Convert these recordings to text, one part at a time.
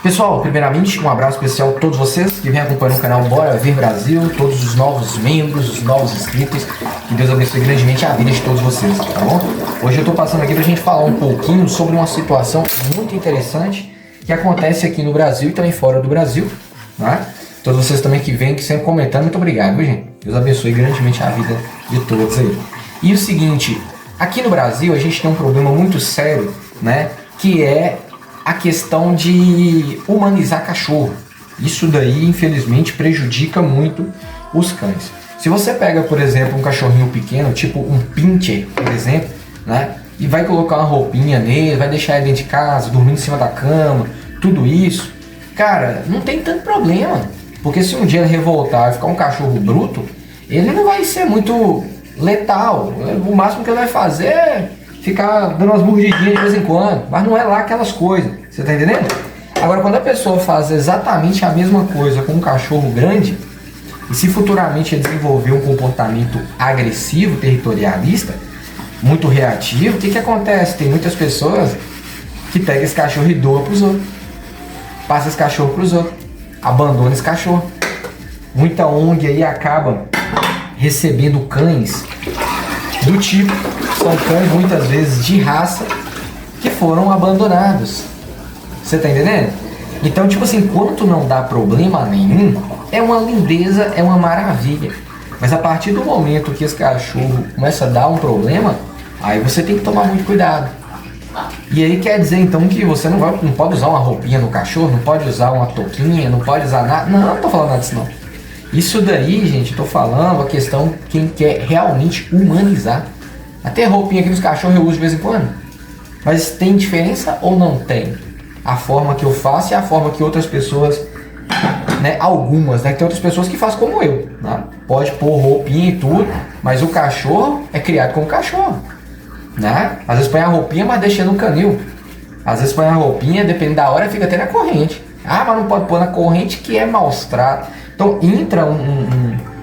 Pessoal, primeiramente um abraço especial a todos vocês que vêm acompanhando o canal Bora Ver Brasil, todos os novos membros, os novos inscritos, que Deus abençoe grandemente a vida de todos vocês, tá bom? Hoje eu tô passando aqui pra gente falar um pouquinho sobre uma situação muito interessante que acontece aqui no Brasil e também fora do Brasil, né? Todos vocês também que vêm, que sempre comentando, muito obrigado, viu, gente? Deus abençoe grandemente a vida de todos aí. E o seguinte, aqui no Brasil a gente tem um problema muito sério, né? Que é a questão de humanizar cachorro. Isso daí, infelizmente, prejudica muito os cães. Se você pega, por exemplo, um cachorrinho pequeno, tipo um pincher, por exemplo, né? E vai colocar uma roupinha nele, vai deixar ele dentro de casa, dormindo em cima da cama, tudo isso, cara, não tem tanto problema. Porque se um dia ele revoltar e ficar um cachorro bruto, ele não vai ser muito letal. O máximo que ele vai fazer é ficar dando umas mordidinhas de vez em quando, mas não é lá aquelas coisas, você tá entendendo? Agora, quando a pessoa faz exatamente a mesma coisa com um cachorro grande, e se futuramente ele desenvolver um comportamento agressivo, territorialista, muito reativo, o que acontece? Tem muitas pessoas que pegam esse cachorro e doam pros outros, passa esse cachorro pros outros, abandona esse cachorro. Muita ONG aí acaba recebendo cães do tipo, são cães muitas vezes de raça que foram abandonados. Você tá entendendo? Então, tipo assim, enquanto não dá problema nenhum, é uma lindeza, é uma maravilha. Mas a partir do momento que esse cachorro começa a dar um problema, aí você tem que tomar muito cuidado. E aí quer dizer então que você não pode usar uma roupinha no cachorro, não pode usar uma touquinha, não pode usar nada. Não tô falando nada disso não. Isso daí, gente, eu tô falando a questão quem quer realmente humanizar. Até roupinha aqui nos cachorros eu uso de vez em quando. Mas tem diferença ou não tem? A forma que eu faço e a forma que outras pessoas, né, algumas, né, tem outras pessoas que fazem como eu, né? Pode pôr roupinha e tudo, mas o cachorro é criado como cachorro, né? Às vezes põe a roupinha, mas deixa no canil. Às vezes põe a roupinha, dependendo da hora, fica até na corrente. Ah, mas não pode pôr na corrente que é maus tratos. Então entra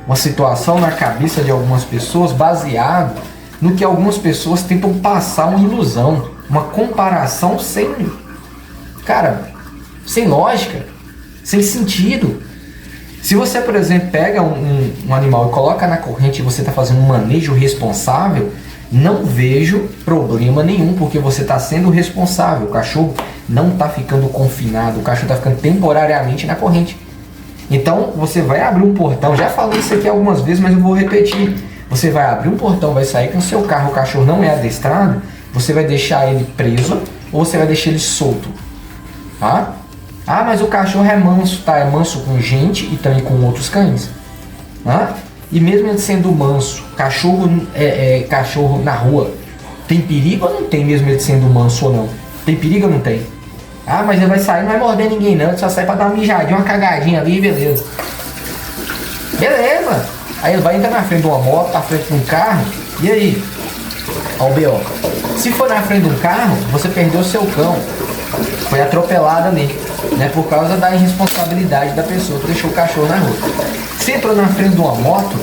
uma situação na cabeça de algumas pessoas baseado no que algumas pessoas tentam passar uma ilusão, uma comparação sem, cara, sem lógica, sem sentido. Se você, por exemplo, pega um animal e coloca na corrente e você está fazendo um manejo responsável, não vejo problema nenhum, porque você está sendo responsável. O cachorro não está ficando confinado, o cachorro está ficando temporariamente na corrente. Então você vai abrir um portão, já falei isso aqui algumas vezes, mas eu vou repetir. Você vai abrir um portão, vai sair com o seu carro, o cachorro não é adestrado, você vai deixar ele preso ou você vai deixar ele solto, tá? Ah, mas o cachorro é manso, tá? É manso com gente e também com outros cães, tá? E mesmo ele sendo manso, cachorro cachorro na rua, tem perigo ou não tem, mesmo ele sendo manso ou não? Tem perigo ou não tem? Ah, mas ele vai sair, não vai morder ninguém não, ele só sai pra dar uma mijadinha, uma cagadinha ali, beleza. Beleza! Aí ele vai entrar na frente de uma moto, na frente de um carro, e aí? Ó o B.O. Se for na frente de um carro, você perdeu o seu cão, foi atropelado ali, né? Por causa da irresponsabilidade da pessoa que deixou o cachorro na rua. Se entrou na frente de uma moto,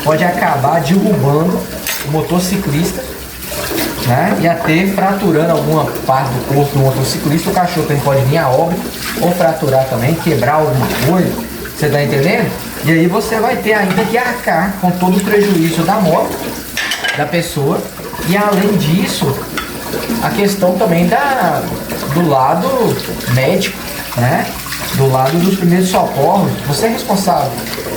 pode acabar derrubando o motociclista, né? E até fraturando alguma parte do corpo do motociclista. O cachorro também pode vir a óbito ou fraturar também, quebrar alguma coisa. Você tá entendendo? E aí você vai ter ainda que arcar com todo o prejuízo da moto, da pessoa. E além disso, a questão também do lado médico, né? Do lado dos primeiros socorros. Você é responsável.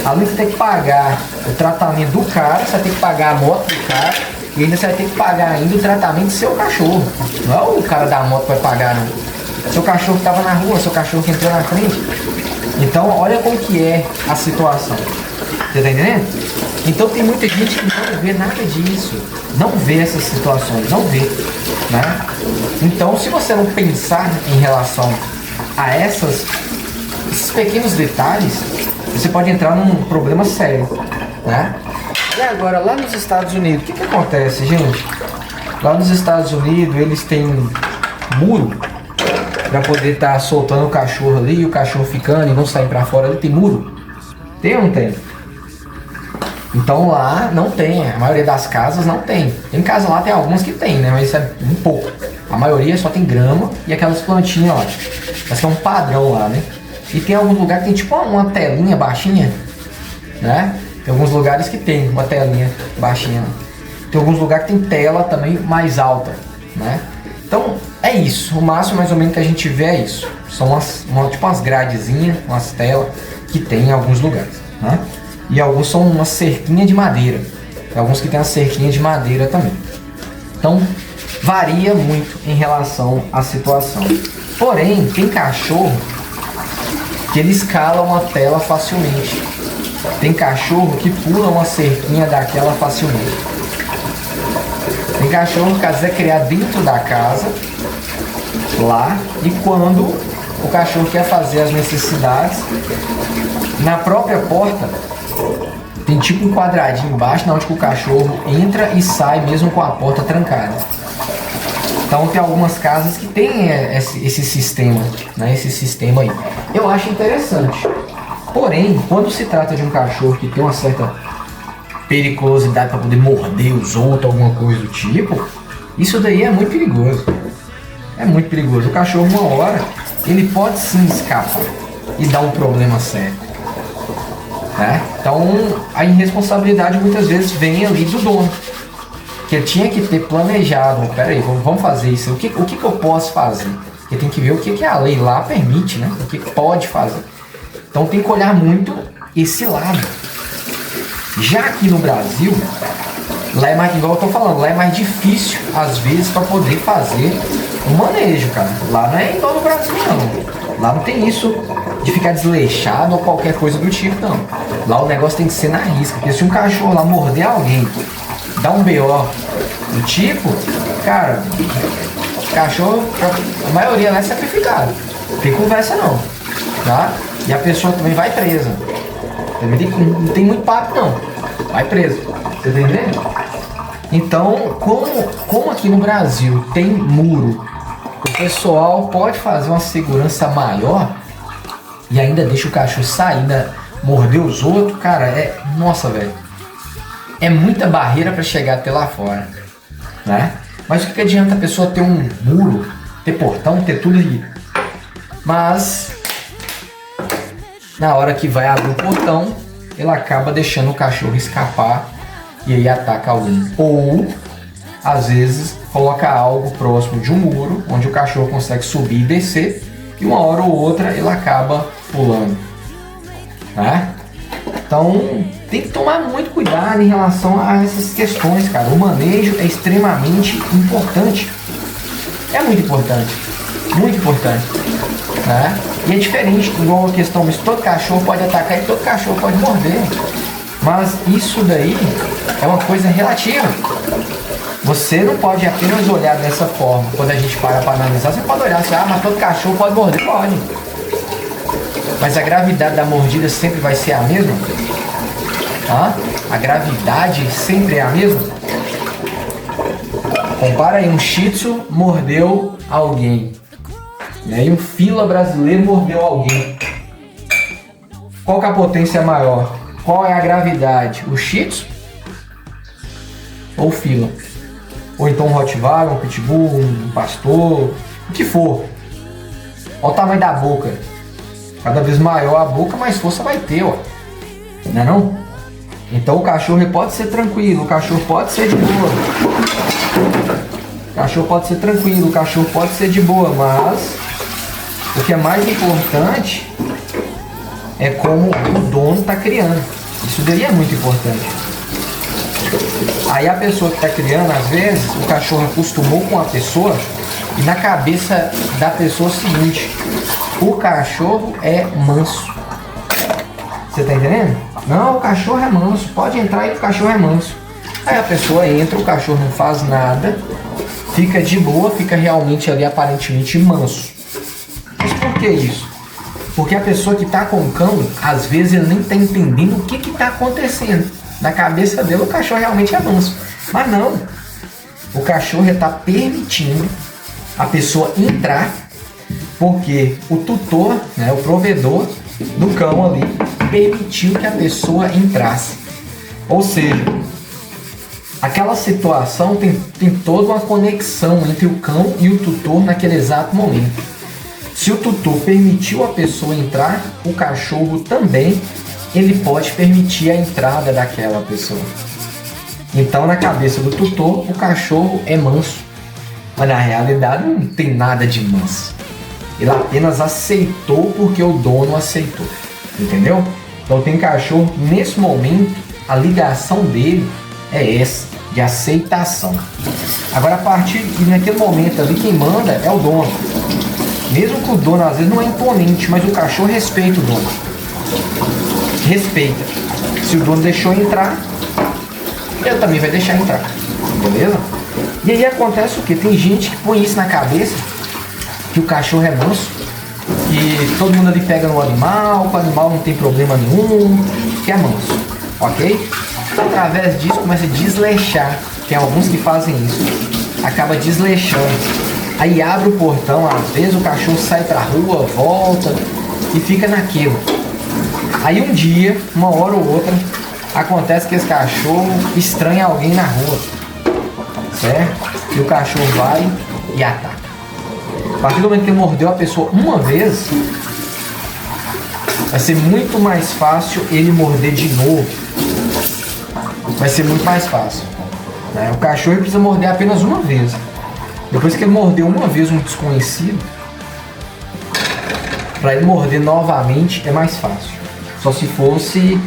Além de ter que pagar o tratamento do cara, você vai ter que pagar a moto do cara. E ainda você vai ter que pagar ainda o tratamento do seu cachorro. Não é o cara da moto que vai pagar, não. Seu cachorro que estava na rua, seu cachorro que entrou na frente. Então, olha como que é a situação. Você tá entendendo? Então, tem muita gente que não vê nada disso. Não vê essas situações, não vê, né? Então, se você não pensar em relação a esses pequenos detalhes, você pode entrar num problema sério, né? E agora, lá nos Estados Unidos, o que acontece, gente? Lá nos Estados Unidos, eles têm muro para poder estar soltando o cachorro ali, e o cachorro ficando e não sair para fora. Ali tem muro? Tem ou não tem? Então lá não tem, a maioria das casas não tem. Tem casa lá, tem algumas que tem, né? Mas isso é um pouco. A maioria só tem grama e aquelas plantinhas lá. Mas que é um padrão lá, né? E tem alguns lugares que tem tipo uma telinha baixinha, né? Tem alguns lugares que tem uma telinha baixinha. Tem alguns lugares que tem tela também mais alta, né? Então é isso, o máximo mais ou menos que a gente vê é isso. São tipo umas gradezinhas, umas telas que tem em alguns lugares, né? E alguns são uma cerquinha de madeira. Tem alguns que tem uma cerquinha de madeira também. Então varia muito em relação à situação. Porém, tem cachorro que ele escala uma tela facilmente. Tem cachorro que pula uma cerquinha daquela facilmente. Tem cachorro que às vezes é criado dentro da casa, lá, e quando o cachorro quer fazer as necessidades, na própria porta, tem tipo um quadradinho embaixo, onde o cachorro entra e sai mesmo com a porta trancada. Então tem algumas casas que tem esse sistema, né? Esse sistema aí. Eu acho interessante. Porém, quando se trata de um cachorro que tem uma certa periculosidade para poder morder os outros, alguma coisa do tipo, isso daí é muito perigoso. É muito perigoso. O cachorro, uma hora, ele pode sim escapar e dar um problema sério, né? Então, a irresponsabilidade muitas vezes vem ali do dono, que ele tinha que ter planejado. Peraí, vamos fazer isso. O que eu posso fazer? Porque tem que ver o que a lei lá permite, né? O que pode fazer. Então tem que olhar muito esse lado. Já aqui no Brasil, lá é mais, igual eu tô falando, lá é mais difícil, às vezes, para poder fazer um manejo, cara. Lá não é igual no Brasil, não. Lá não tem isso de ficar desleixado ou qualquer coisa do tipo, não. Lá o negócio tem que ser na risca, porque se um cachorro lá morder alguém, dá um BO do tipo, cara, cachorro, a maioria lá é sacrificado. Não tem conversa não, tá? E a pessoa também vai presa. Também não tem muito papo não. Vai preso. Você tá entendendo? Então, como aqui no Brasil tem muro, o pessoal pode fazer uma segurança maior e ainda deixa o cachorro sair, morder os outros, cara, nossa, velho. É muita barreira para chegar até lá fora, né? Mas o que adianta a pessoa ter um muro, ter portão, ter tudo aí? Mas na hora que vai abrir o portão, ele acaba deixando o cachorro escapar e aí ataca alguém. Ou, às vezes, coloca algo próximo de um muro, onde o cachorro consegue subir e descer, e uma hora ou outra ele acaba pulando, né? Então, tem que tomar muito cuidado em relação a essas questões, cara. O manejo é extremamente importante. É muito importante. Muito importante, né? E é diferente, igual a questão, mas todo cachorro pode atacar e todo cachorro pode morder. Mas isso daí é uma coisa relativa. Você não pode apenas olhar dessa forma. Quando a gente para analisar, você pode olhar assim, mas todo cachorro pode morder? Pode. Mas a gravidade da mordida sempre vai ser a mesma? A gravidade sempre é a mesma? Compara aí, um Shih Tzu mordeu alguém, né? E um fila brasileiro mordeu alguém. Qual que é a potência maior? Qual é a gravidade? O Shih Tzu ou o fila? Ou então um Rottweiler, um Pitbull, um pastor, o que for. Olha o tamanho da boca. Cada vez maior a boca, mais força vai ter, ó. Não é não? Então o cachorro pode ser tranquilo, o cachorro pode ser de boa. O cachorro pode ser tranquilo, o cachorro pode ser de boa, mas o que é mais importante é como o dono está criando. Isso daí é muito importante. Aí a pessoa que está criando, às vezes, o cachorro acostumou com a pessoa e na cabeça da pessoa é o seguinte: o cachorro é manso. Você tá entendendo? Não, o cachorro é manso, pode entrar aí que o cachorro é manso. Aí a pessoa entra, o cachorro não faz nada, fica de boa, fica realmente ali aparentemente manso. Mas por que isso? Porque a pessoa que tá com o cão, às vezes ele nem tá entendendo o que tá acontecendo. Na cabeça dele o cachorro realmente é manso. Mas não, o cachorro está permitindo a pessoa entrar, porque o tutor, né, o provedor do cão ali, permitiu que a pessoa entrasse. Ou seja, Aquela situação tem toda uma conexão entre o cão e o tutor naquele exato momento. Se o tutor permitiu a pessoa entrar, o cachorro também, ele pode permitir a entrada daquela pessoa. Então, na cabeça do tutor, o cachorro é manso, mas na realidade não tem nada de manso. Ele apenas aceitou porque o dono aceitou, entendeu? Então tem cachorro, nesse momento, a ligação dele é essa, de aceitação. Agora, a partir naquele momento ali, quem manda é o dono. Mesmo que o dono às vezes não é imponente, mas o cachorro respeita o dono. Respeita. Se o dono deixou entrar, ele também vai deixar entrar. Beleza? E aí acontece o que? Tem gente que põe isso na cabeça, que o cachorro é manso, que todo mundo ali pega no animal, que o animal não tem problema nenhum, que é manso. Ok? Então, através disso, começa a desleixar. Tem alguns que fazem isso. Acaba desleixando. Aí abre o portão, às vezes o cachorro sai pra rua, volta e fica naquilo. Aí um dia, uma hora ou outra, acontece que esse cachorro estranha alguém na rua, certo? E o cachorro vai e ataca. A partir do momento que ele mordeu a pessoa uma vez, vai ser muito mais fácil ele morder de novo. Vai ser muito mais fácil, né? O cachorro precisa morder apenas uma vez. Depois que ele mordeu uma vez um desconhecido, para ele morder novamente é mais fácil. Só se fosse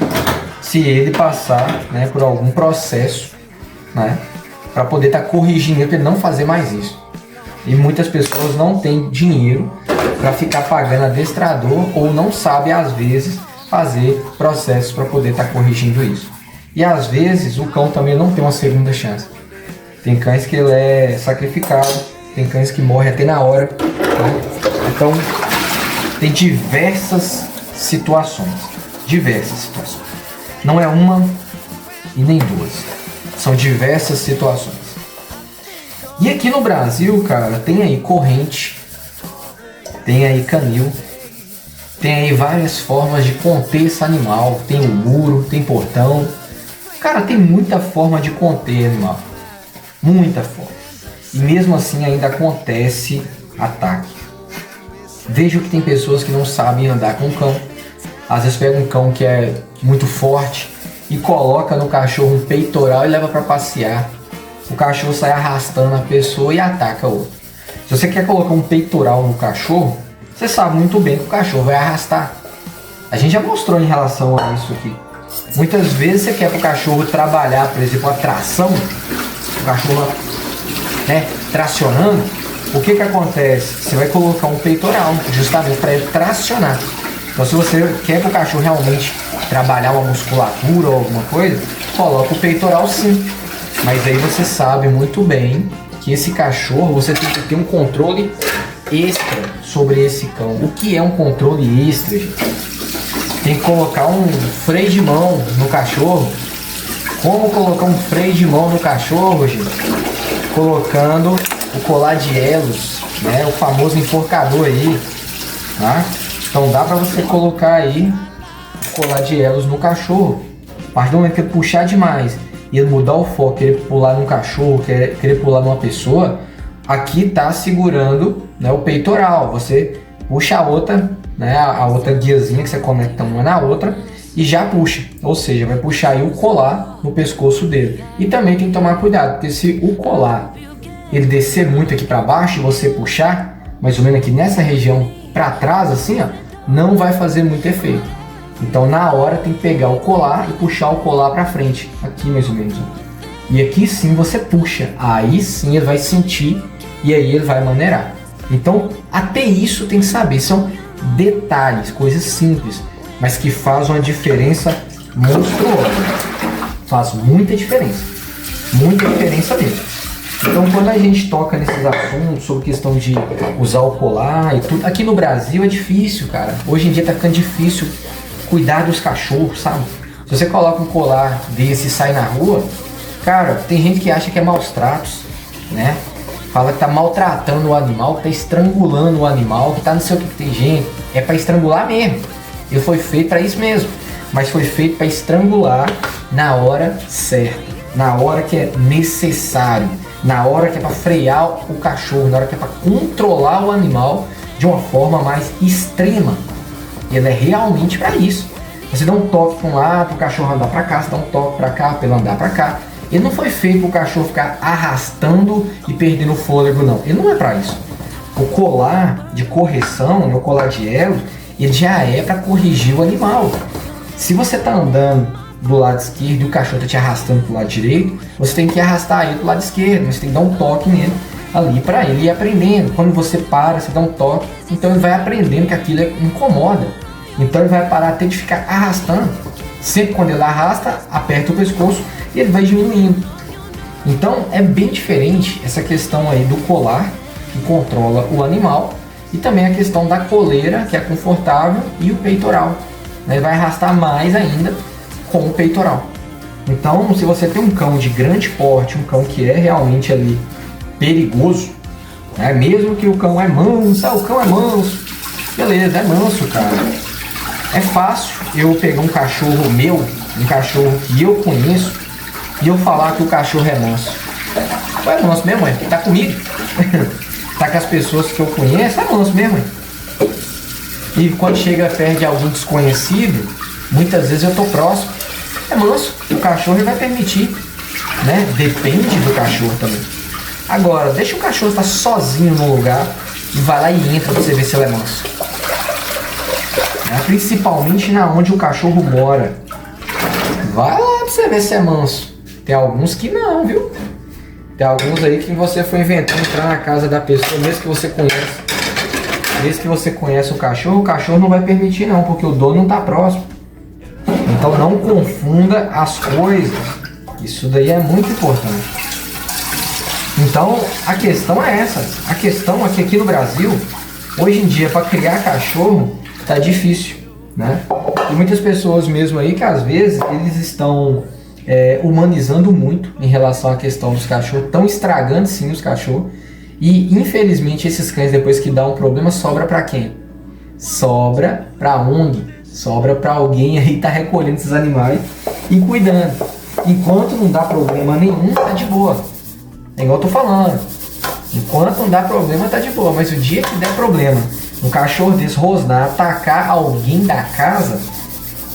se ele passar, né, por algum processo, né, para poder estar corrigindo ele, para ele não fazer mais isso. E muitas pessoas não têm dinheiro para ficar pagando adestrador ou não sabem às vezes fazer processos para poder estar corrigindo isso. E às vezes o cão também não tem uma segunda chance. Tem cães que ele é sacrificado, tem cães que morrem até na hora, né? Então tem diversas situações. Não é uma e nem duas. São diversas situações. E aqui no Brasil, cara, tem aí corrente, tem aí canil, tem aí várias formas de conter esse animal. Tem o muro, tem portão. Cara, tem muita forma de conter animal. Muita forma. E mesmo assim ainda acontece ataque. Vejo que tem pessoas que não sabem andar com cão. Às vezes pega um cão que é muito forte e coloca no cachorro um peitoral e leva para passear. O cachorro sai arrastando a pessoa e ataca o outro. Se você quer colocar um peitoral no cachorro, você sabe muito bem que o cachorro vai arrastar. A gente já mostrou em relação a isso aqui. Muitas vezes você quer para o cachorro trabalhar, por exemplo, a tração, o cachorro, né, tracionando, o que acontece? Você vai colocar um peitoral justamente para ele tracionar. Então, se você quer que o cachorro realmente trabalhar uma musculatura ou alguma coisa, coloca o peitoral sim. Mas aí você sabe muito bem que esse cachorro, você tem que ter um controle extra sobre esse cão. O que é um controle extra, gente? Tem que colocar um freio de mão no cachorro. Como colocar um freio de mão no cachorro, gente? Colocando o colar de elos, né? O famoso enforcador aí, tá? Então dá para você colocar aí o colar de elos no cachorro. A partir do momento que ele puxar demais e ele mudar o foco, querer pular num cachorro, querer pular numa pessoa, aqui tá segurando, né, o peitoral. Você puxa a outra, né, a outra guiazinha que você conecta uma na outra e já puxa. Ou seja, vai puxar aí o colar no pescoço dele. E também tem que tomar cuidado, porque se o colar ele descer muito aqui para baixo e você puxar, mais ou menos aqui nessa região para trás, assim, ó, não vai fazer muito efeito. Então na hora tem que pegar o colar e puxar o colar para frente, aqui mais ou menos. E aqui sim você puxa, aí sim ele vai sentir e aí ele vai maneirar. Então até isso tem que saber, são detalhes, coisas simples, mas que fazem uma diferença monstruosa. Faz muita diferença mesmo. Então quando a gente toca nesses assuntos sobre questão de usar o colar e tudo, aqui no Brasil é difícil, cara. Hoje em dia tá ficando difícil cuidar dos cachorros, sabe? Se você coloca um colar desse e sai na rua, cara, tem gente que acha que é maus tratos, né? Fala que tá maltratando o animal, que tá estrangulando o animal, que tá não sei o que tem. Gente, é para estrangular mesmo. Ele foi feito para isso mesmo, mas foi feito para estrangular na hora certa. na hora que é necessário, na hora que é para frear o cachorro, na hora que é para controlar o animal de uma forma mais extrema. Ele é realmente para isso. Você dá um toque para um lado, para o cachorro andar para cá, você dá um toque para cá, para ele andar para cá. Ele não foi feito para o cachorro ficar arrastando e perdendo o fôlego, não. Ele não é para isso. O colar de correção, o colar de elo, ele já é para corrigir o animal. Se você está andando do lado esquerdo e o cachorro está te arrastando para o lado direito, você tem que arrastar ele para o lado esquerdo, você tem que dar um toque nele ali para ele ir aprendendo. Quando você para, você dá um toque, então ele vai aprendendo que aquilo incomoda. Então ele vai parar até de ficar arrastando. Sempre quando ele arrasta, aperta o pescoço e ele vai diminuindo. Então é bem diferente essa questão aí do colar, que controla o animal, e também a questão da coleira, que é confortável, e o peitoral. Ele vai arrastar mais ainda com o peitoral. Então, se você tem um cão de grande porte, um cão que é realmente ali perigoso, né? Mesmo que o cão é manso, o cão é manso, beleza, é manso, cara. É fácil eu pegar um cachorro meu, um cachorro que eu conheço, e eu falar que o cachorro é manso. É manso mesmo, mãe? Tá comigo? Tá com as pessoas que eu conheço, é manso mesmo, mãe. E quando chega perto de algum desconhecido, muitas vezes eu tô próximo. É manso, o cachorro ele vai permitir, né? Depende do cachorro também. Agora, deixa o cachorro estar sozinho no lugar e vai lá e entra pra você ver se ele é manso. Principalmente na onde o cachorro mora. Vai lá pra você ver se é manso. Tem alguns que não, viu? Tem alguns aí que você foi inventando entrar na casa da pessoa, mesmo que você conhece. Mesmo que você conhece o cachorro não vai permitir não, porque o dono não tá próximo. Então não confunda as coisas. Isso daí é muito importante. Então a questão é essa. A questão é que aqui no Brasil, hoje em dia, para criar cachorro, tá difícil, né? E muitas pessoas mesmo aí que às vezes eles estão humanizando muito em relação à questão dos cachorros, estão estragando sim os cachorros. E infelizmente esses cães, depois que dá um problema, sobra para quem? Sobra para a ONG, sobra para alguém aí tá recolhendo esses animais e cuidando. Enquanto não dá problema nenhum, tá de boa. É igual eu tô falando. Enquanto não dá problema, tá de boa. Mas o dia que der problema, um cachorro desse rosnar, atacar alguém da casa,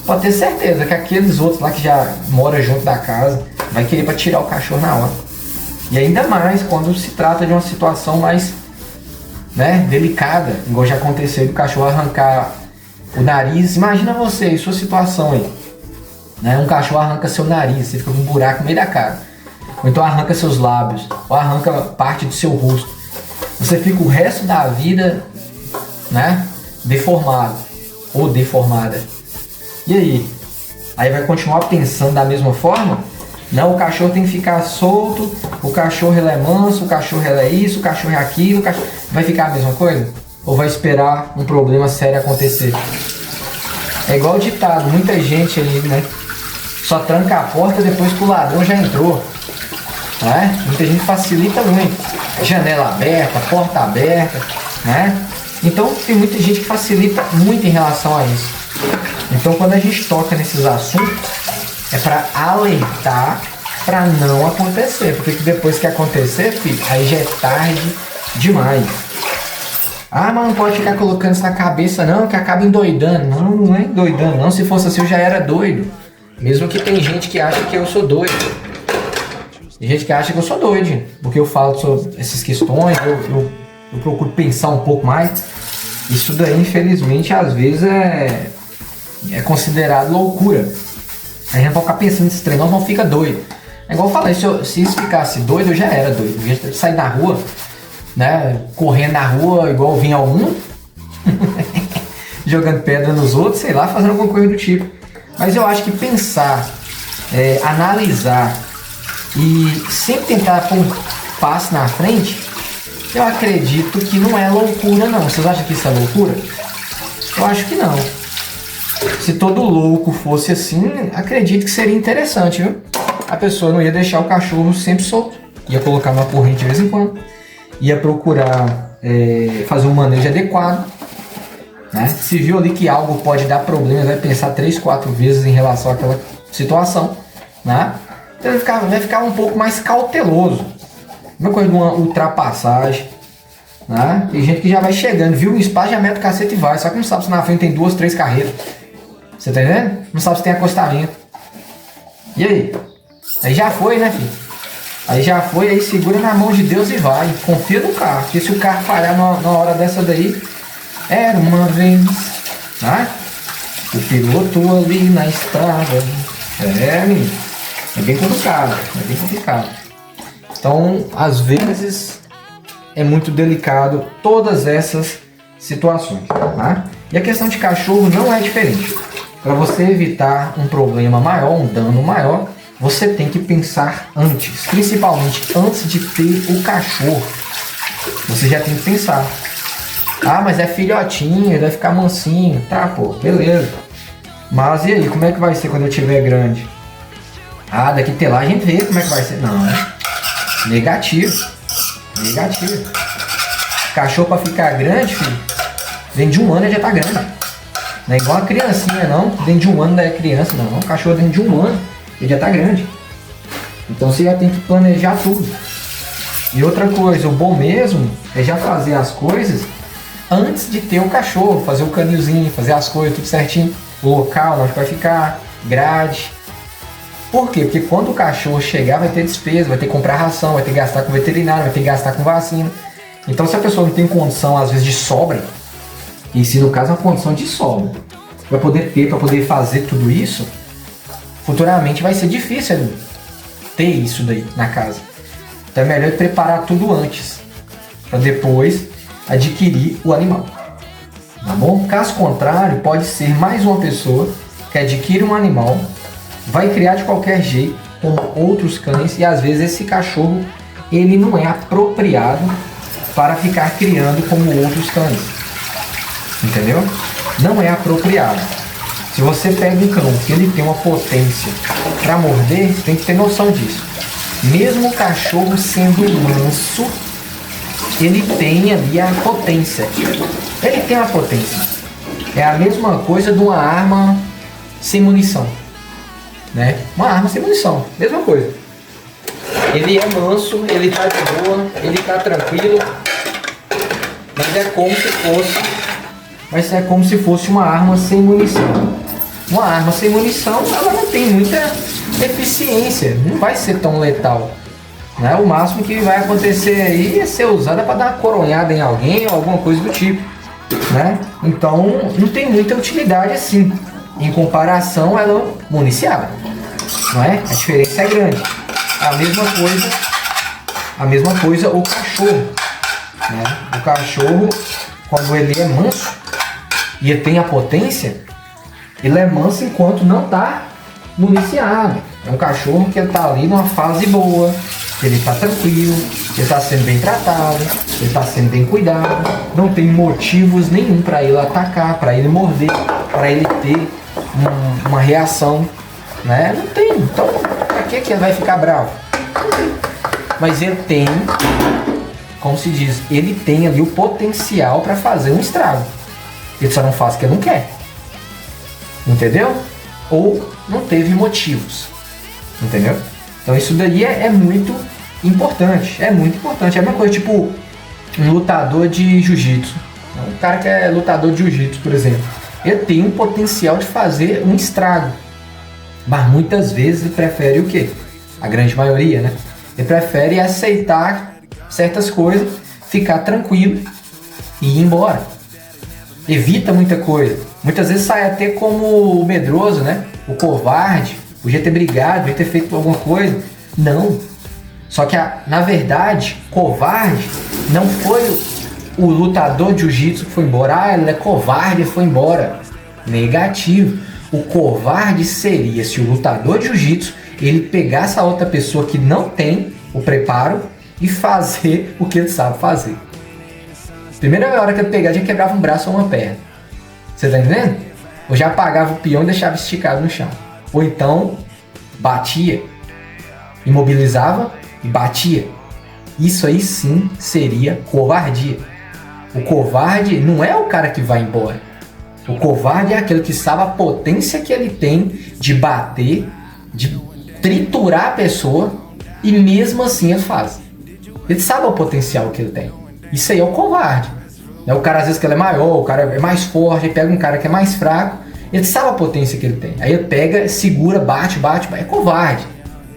pode ter certeza que aqueles outros lá que já moram junto da casa vai querer para tirar o cachorro na hora. E ainda mais quando se trata de uma situação mais, né, delicada, igual já aconteceu do cachorro arrancar o nariz. Imagina você, sua situação aí, né? Um cachorro arranca seu nariz, você fica com um buraco no meio da cara. Ou então arranca seus lábios, ou arranca parte do seu rosto. Você fica o resto da vida, né, deformado ou deformada. E aí? Aí vai continuar pensando da mesma forma? Não, o cachorro tem que ficar solto, o cachorro ele é manso, o cachorro ele é isso, o cachorro é aquilo, vai ficar a mesma coisa? Ou vai esperar um problema sério acontecer? É igual o ditado, muita gente aí, né, só tranca a porta depois que o ladrão já entrou, né? Muita gente facilita muito, janela aberta, porta aberta, né? Então tem muita gente que facilita muito em relação a isso. Então quando a gente toca nesses assuntos, é para alertar para não acontecer, porque depois que acontecer, filho, aí já é tarde demais. Ah, mas não pode ficar colocando isso na cabeça não, que acaba endoidando. Não, não é endoidando não, se fosse assim eu já era doido. Mesmo que tem gente que acha que eu sou doido. Tem gente que acha que eu sou doido, porque eu falo sobre essas questões, eu procuro pensar um pouco mais. Isso daí, infelizmente, às vezes é considerado loucura. A gente não pode ficar pensando nesse trem, não fica doido. É igual eu falei, se isso ficasse doido, eu já era doido. Eu ia sair na rua, né, correndo na rua igual vinha ao mundo, jogando pedra nos outros, sei lá, fazendo alguma coisa do tipo. Mas eu acho que pensar, analisar e sempre tentar pôr um passo na frente, eu acredito que não é loucura não. Vocês acham que isso é loucura? Eu acho que não. Se todo louco fosse assim, acredito que seria interessante, viu? A pessoa não ia deixar o cachorro sempre solto, ia colocar numa corrente de vez em quando, ia procurar fazer um manejo adequado, né? Se viu ali que algo pode dar problema, vai pensar 3, 4 vezes em relação àquela situação, né? Então ele vai ficar um pouco mais cauteloso. Uma coisa de uma ultrapassagem. Né? Tem gente que já vai chegando, viu um espaço, já mete o cacete e vai. Só que não sabe se na frente tem 2, 3 carreiras. Você tá entendendo? Não sabe se tem acostamento. E aí? Aí já foi, né, filho? Aí já foi, aí segura na mão de Deus e vai. Confia no carro. Porque se o carro falhar na hora dessa daí, era uma vez, né? O piloto ali na estrada. Menino. É bem complicado. É bem complicado. Então, às vezes, é muito delicado todas essas situações, tá? E a questão de cachorro não é diferente. Para você evitar um problema maior, um dano maior, você tem que pensar antes, principalmente antes de ter o cachorro. Você já tem que pensar. Ah, mas é filhotinho, ele vai ficar mansinho. Tá, pô, beleza. Mas e aí, como é que vai ser quando eu tiver grande? Ah, daqui até lá a gente vê como é que vai ser. Não, negativo. Negativo. Cachorro para ficar grande, filho, dentro de um ano ele já tá grande. Não é igual a criancinha, não. Dentro de um ano não é criança, não. O cachorro dentro de um ano ele já tá grande. Então você já tem que planejar tudo. E outra coisa, o bom mesmo é já fazer as coisas antes de ter o cachorro. Fazer o canilzinho, fazer as coisas tudo certinho. O local onde vai ficar, grade. Por quê? Porque quando o cachorro chegar vai ter despesa, vai ter que comprar ração, vai ter que gastar com veterinário, vai ter que gastar com vacina. Então se a pessoa não tem condição às vezes de sobra, e se no caso é uma condição de sobra, para poder fazer tudo isso, futuramente vai ser difícil ter isso daí na casa. Então é melhor preparar tudo antes, para depois adquirir o animal. Tá bom? Caso contrário, pode ser mais uma pessoa que adquire um animal, vai criar de qualquer jeito, como outros cães, e às vezes esse cachorro ele não é apropriado para ficar criando como outros cães. Entendeu? Não é apropriado. Se você pega um cão que ele tem uma potência para morder, você tem que ter noção disso. Mesmo o cachorro sendo manso, ele tem ali a potência. Ele tem a potência. É a mesma coisa de uma arma sem munição, né? Uma arma sem munição, mesma coisa. Ele é manso, ele tá de boa, ele tá tranquilo, mas é como se fosse uma arma sem munição. Uma arma sem munição, ela não tem muita eficiência, não vai ser tão letal, né? O máximo que vai acontecer aí é ser usada para dar uma coronhada em alguém ou alguma coisa do tipo, né? Então não tem muita utilidade assim, em comparação ela municiada, não é? A diferença é grande. A mesma coisa o cachorro, né? O cachorro, quando ele é manso e ele tem a potência, ele é manso enquanto não está municiado. É um cachorro que está ali numa fase boa, ele está tranquilo, ele está sendo bem tratado, ele está sendo bem cuidado, não tem motivos nenhum para ele atacar, para ele morder, para ele ter uma reação, né? Não tem. Então, para que ele vai ficar bravo? Não tem. Mas ele tem, como se diz, ele tem ali o potencial para fazer um estrago. Ele só não faz porque ele não quer. Entendeu? Ou não teve motivos. Entendeu? Então isso daí é muito importante. É muito importante. É uma coisa tipo um lutador de jiu-jitsu. Um cara que é lutador de jiu-jitsu, por exemplo. Ele tem um potencial de fazer um estrago. Mas muitas vezes ele prefere o quê? A grande maioria, né? Ele prefere aceitar certas coisas, ficar tranquilo e ir embora. Evita muita coisa. Muitas vezes sai até como o medroso, né? O covarde. Podia ter brigado, podia ter feito alguma coisa. Não. Só que, na verdade, covarde não foi o lutador de jiu-jitsu que foi embora. Ah, ele é covarde e foi embora. Negativo. O covarde seria se o lutador de jiu-jitsu ele pegasse a outra pessoa que não tem o preparo e fazer o que ele sabe fazer. Primeira hora que ele pegar, já quebrava um braço ou uma perna. Você tá entendendo? Ou já apagava o peão e deixava esticado no chão. Ou então, batia, imobilizava e batia. Isso aí sim seria covardia. O covarde não é o cara que vai embora. O covarde é aquele que sabe a potência que ele tem de bater, de triturar a pessoa e mesmo assim ele faz. Ele sabe o potencial que ele tem. Isso aí é o covarde. O cara às vezes que ele é maior, o cara é mais forte, ele pega um cara que é mais fraco, ele sabe a potência que ele tem. Aí ele pega, segura, bate, é covarde,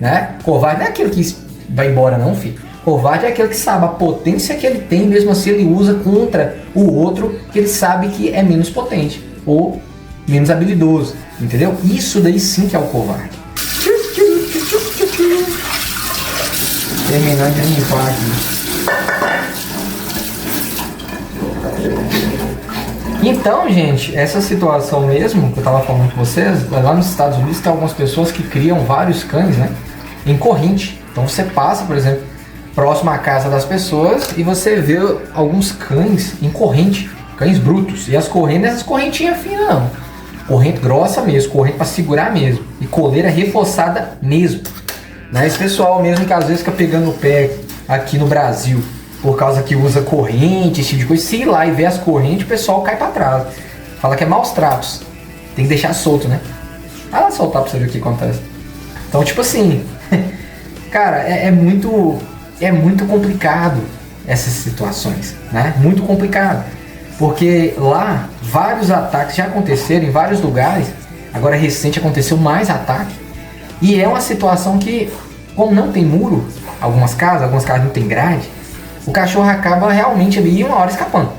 né? Covarde não é aquele que vai embora não, filho. Covarde é aquele que sabe a potência que ele tem, mesmo assim ele usa contra o outro que ele sabe que é menos potente ou menos habilidoso, entendeu? Isso daí sim que é o covarde. Terminando de limpar aqui. Então, gente, essa situação mesmo que eu tava falando com vocês, lá nos Estados Unidos tem algumas pessoas que criam vários cães, né, em corrente. Então você passa, por exemplo, próximo à casa das pessoas e você vê alguns cães em corrente, cães brutos. E as correntes, essas correntinhas finas não. Corrente grossa mesmo, corrente para segurar mesmo. E coleira reforçada mesmo. Né? Esse pessoal mesmo que às vezes fica pegando o pé aqui no Brasil por causa que usa corrente, esse tipo de coisa, se ir lá e ver as correntes, o pessoal cai para trás. Fala que é maus tratos. Tem que deixar solto, né? Vai lá soltar pra você ver o que acontece. Então, tipo assim, cara, é muito complicado essas situações, né? Muito complicado. Porque lá, vários ataques já aconteceram em vários lugares. Agora, recente, aconteceu mais ataque. E é uma situação que, como não tem muro, algumas casas não tem grade, o cachorro acaba realmente ali uma hora escapando.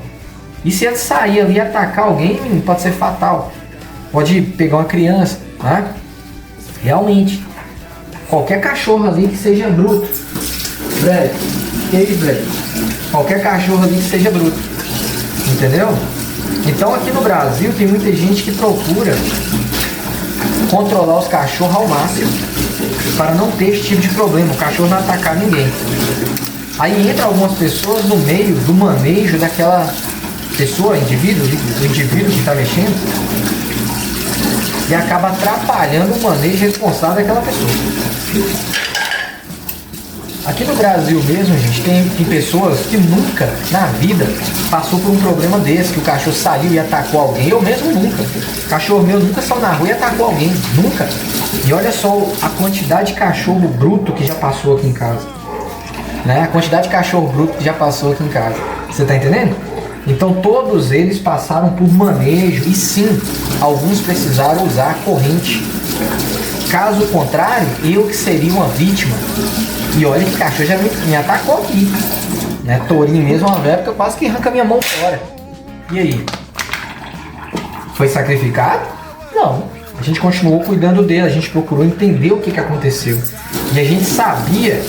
E se ele sair ali e atacar alguém, pode ser fatal. Pode pegar uma criança, né? Realmente. Qualquer cachorro ali que seja bruto. Velho, que isso, velho? Qualquer cachorro ali que seja bruto. Entendeu? Então aqui no Brasil tem muita gente que procura controlar os cachorros ao máximo para não ter esse tipo de problema, o cachorro não atacar ninguém. Aí entra algumas pessoas no meio do manejo daquela pessoa, o indivíduo que está mexendo, e acaba atrapalhando o manejo responsável daquela pessoa. Aqui no Brasil mesmo, gente, tem pessoas que nunca na vida passou por um problema desse, que o cachorro saiu e atacou alguém. Eu mesmo nunca. O cachorro meu nunca saiu na rua e atacou alguém. Nunca. E olha só a quantidade de cachorro bruto que já passou aqui em casa. Né? A quantidade de cachorro bruto que já passou aqui em casa. Você tá entendendo? Então todos eles passaram por manejo e sim, alguns precisaram usar corrente. Caso contrário, eu que seria uma vítima. E olha que cachorro já me atacou aqui. Né? Tourinho mesmo, uma época quase que arranca minha mão fora. E aí? Foi sacrificado? Não. A gente continuou cuidando dele, a gente procurou entender o que aconteceu. E a gente sabia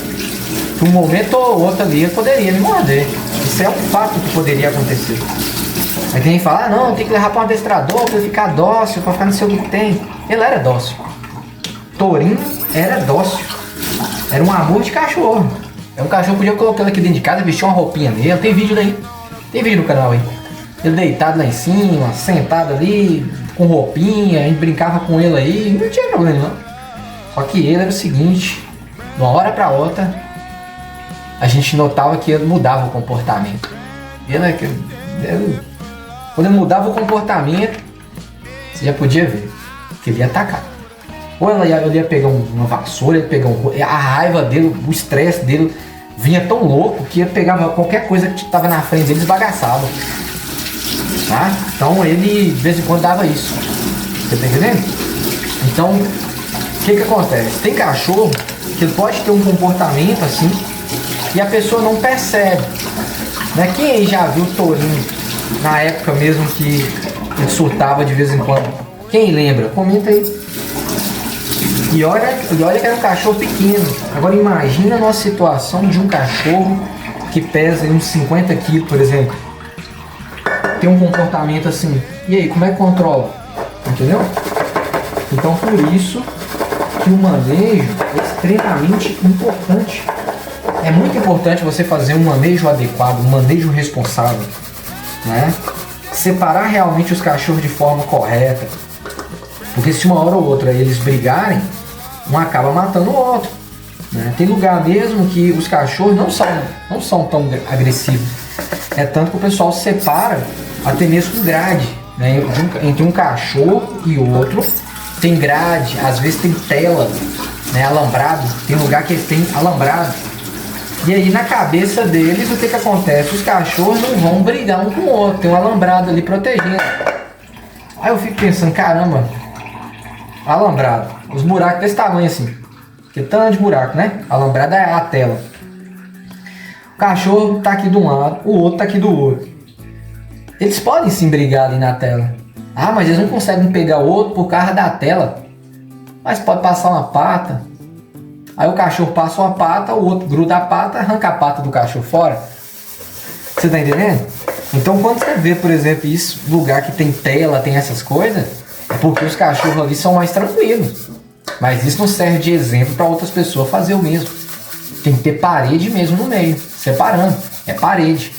que um momento ou outro ali ele poderia me morder. Isso é um fato que poderia acontecer. Aí tem gente que fala, não, tem que levar para um adestrador para ele ficar dócil, para ficar não sei o que tem. Ele era dócil. Tourinho era dócil. Era um amor de cachorro. É um cachorro, podia colocar ele aqui dentro de casa, vestir uma roupinha nele. Tem vídeo daí. Tem vídeo no canal aí. Ele deitado lá em cima, sentado ali, com roupinha, a gente brincava com ele aí, não tinha problema não. Só que ele era o seguinte, de uma hora pra outra, a gente notava que ele mudava o comportamento. Quando ele mudava o comportamento, você já podia ver que ele ia atacar. Ou ele ia pegar uma vassoura, ele ia pegar a raiva dele, o estresse dele vinha tão louco que ele pegava qualquer coisa que estava na frente dele e esbagaçava. Tá? Então ele de vez em quando dava isso. Você tá entendendo? Então, o que acontece? Tem cachorro que ele pode ter um comportamento assim e a pessoa não percebe. Né? Quem aí já viu o Tourinho na época mesmo que ele surtava de vez em quando? Quem lembra? Comenta aí. E olha que era um cachorro pequeno. Agora imagina a nossa situação de um cachorro que pesa uns 50 quilos, por exemplo. Tem um comportamento assim. E aí, como é que controla? Entendeu? Então por isso que o manejo é extremamente importante. É muito importante você fazer um manejo adequado, um manejo responsável. Né? Separar realmente os cachorros de forma correta. Porque se uma hora ou outra eles brigarem, um acaba matando o outro. Né? Tem lugar mesmo que os cachorros não são tão agressivos. É tanto que o pessoal separa até mesmo com grade. Né? Entre um cachorro e outro tem grade, às vezes tem tela. né, alambrado. Tem lugar que tem alambrado. E aí na cabeça deles o que que acontece? Os cachorros não vão brigar um com o outro. Tem um alambrado ali protegendo. Aí eu fico pensando, caramba, alambrado. Os buracos desse tamanho assim. Que tanto de buraco, né? Alambrado é a tela. O cachorro tá aqui de um lado, o outro tá aqui do outro. Eles podem sim brigar ali na tela. Ah, mas eles não conseguem pegar o outro por causa da tela. Mas pode passar uma pata. Aí o cachorro passa uma pata, o outro gruda a pata, arranca a pata do cachorro fora. Você tá entendendo? Então quando você vê, por exemplo, isso, lugar que tem tela, tem essas coisas, é porque os cachorros ali são mais tranquilos. Mas isso não serve de exemplo para outras pessoas fazer o mesmo. Tem que ter parede mesmo no meio, separando. É parede.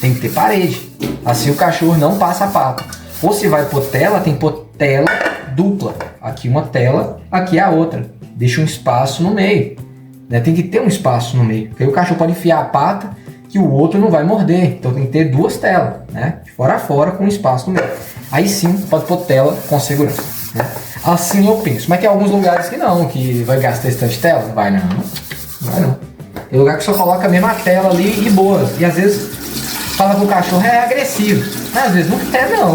Tem que ter parede. Assim o cachorro não passa a pata. Ou se vai por tela, tem que pôr tela dupla. Aqui uma tela, aqui a outra. Deixa um espaço no meio. Né? Tem que ter um espaço no meio. Porque aí o cachorro pode enfiar a pata que o outro não vai morder. Então tem que ter duas telas. Né? De fora a fora com um espaço no meio. Aí sim pode pôr tela com segurança. Né? Assim eu penso. Mas tem alguns lugares que não. Que vai gastar esse tanto de tela? Vai não. Vai não. Tem lugar que só coloca a mesma tela ali e boa. E às vezes fala que o cachorro é agressivo. Mas às vezes não é não.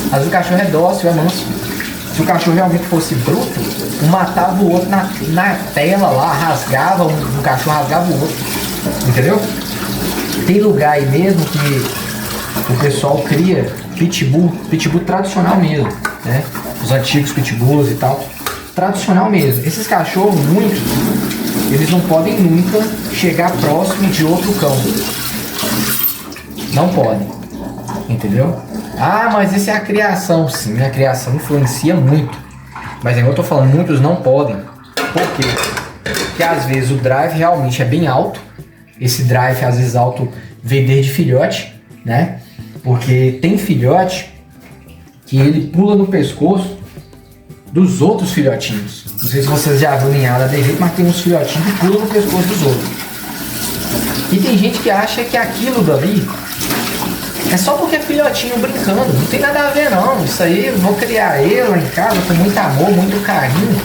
Às vezes o cachorro é dócil, é manso. Se o cachorro realmente fosse bruto, um matava o outro na tela lá, rasgava, um cachorro rasgava o outro. Entendeu? Tem lugar aí mesmo que o pessoal cria pitbull tradicional mesmo, né? Os antigos pitbulls e tal. Tradicional mesmo. Esses cachorros, muitos, eles não podem nunca chegar próximo de outro cão. Não podem. Entendeu? Ah, mas isso é a criação. Sim, a criação influencia muito. Mas eu tô falando, muitos não podem. Por quê? Porque às vezes o drive realmente é bem alto. Esse drive, às vezes, alto vem desde filhote, né? Porque tem filhote que ele pula no pescoço dos outros filhotinhos. Não sei se vocês já viram ninhada de jeito, mas tem uns filhotinhos que pulam no pescoço dos outros. E tem gente que acha que aquilo dali é só porque é filhotinho brincando, não tem nada a ver não. Isso aí eu vou criar ele lá em casa com muito amor, muito carinho.